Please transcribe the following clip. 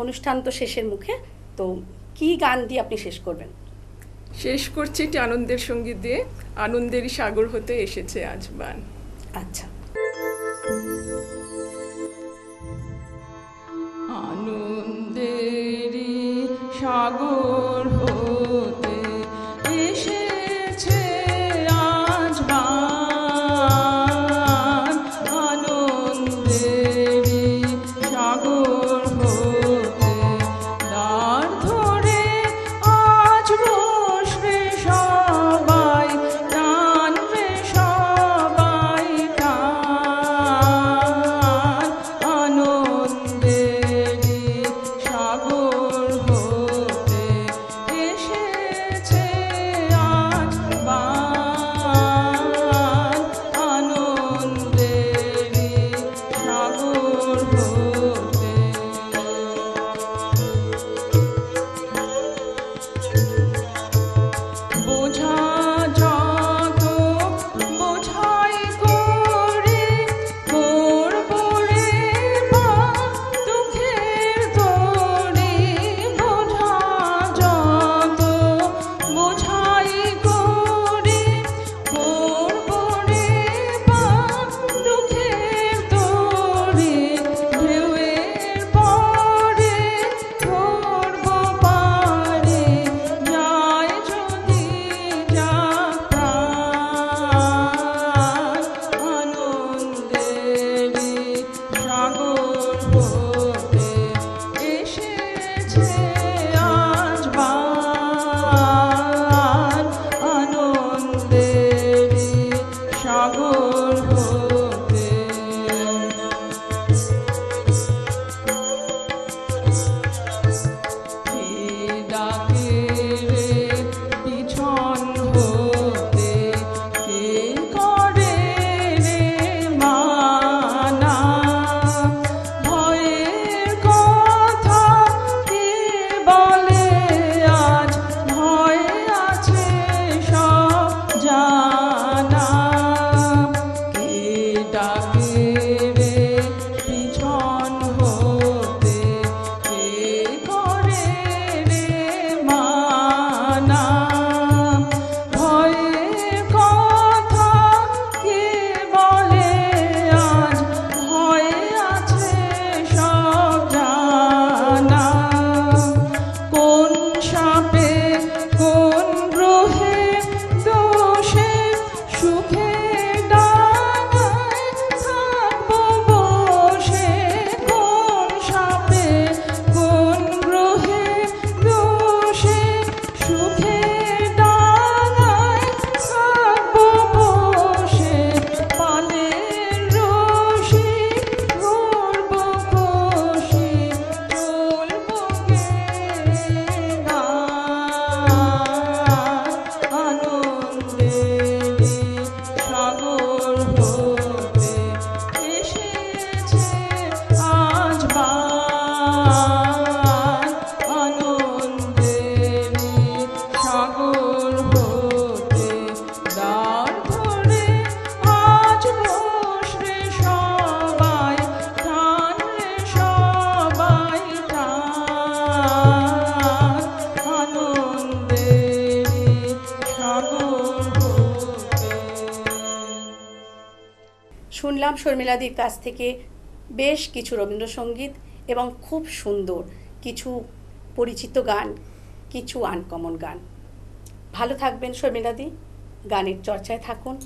অনুষ্ঠান তো শেষের মুখে, তো কি গান দিয়ে আপনি শেষ করবেন? শেষ করছি একটি আনন্দের সঙ্গীত দিয়ে, আনন্দেরই সাগর হতে এসেছে আজ বান। আচ্ছা। আনন্দেরই সাগর হতে এসেছে আজ বান, আনন্দেরই সাগর হতে দ্বার ধরে আজ বসবে সবাই, টানবে সবাই টান, আনন্দেরই সাগর হতে এসেছে আজ বান, আনন্দেরই সাগর হতে। বোঝা যত বোঝাই করে করবো রে মা দুঃখের তোরে, বোঝা যত বোঝাই করে করবো রে মা দুঃখের তোরে, ঢেউয়ের পরে ধরবো পারে যায় যদি যা প্রাণ, আনন্দেরই সাগর হতে এসেছে আজ বান, আনন্দেরই সাগর হতে। কে ডাকে রে পিছন হতে, কে করে রে মানা, ভয়ের কথা কে বলে আজ, ভয় আছে সব জানা, কে ডাকে রে পিছন হতে, কে করে রে মানা, ভয়ের কথা কে বলে আজ, ভয় আছে সব জানা, কোন সাপে কোন গ্রহে দোষে সুখে ডাঙায় থাকবো বসে, কোন সাপে কোন গ্রহে দোষে সুখে ডাঙায় থাকবো বসে, পালের রশি ঘুরবো কষি চলবো আনন্দেরই সাগর হতে এসেছে আজ বান, আনন্দেরই সাগর হতে দ্বার ধরে আজ বসবে সবাই, টানবে সবাই টান, আনন্দেরই সাগর হতে। শুনলাম শর্মিলাদির কাছ থেকে বেশ কিছু রবীন্দ্রসঙ্গীত এবং খুব সুন্দর কিছু পরিচিত গান, কিছু আনকমন গান। ভালো থাকবেন শর্মিলাদি, গানের চর্চায় থাকুন।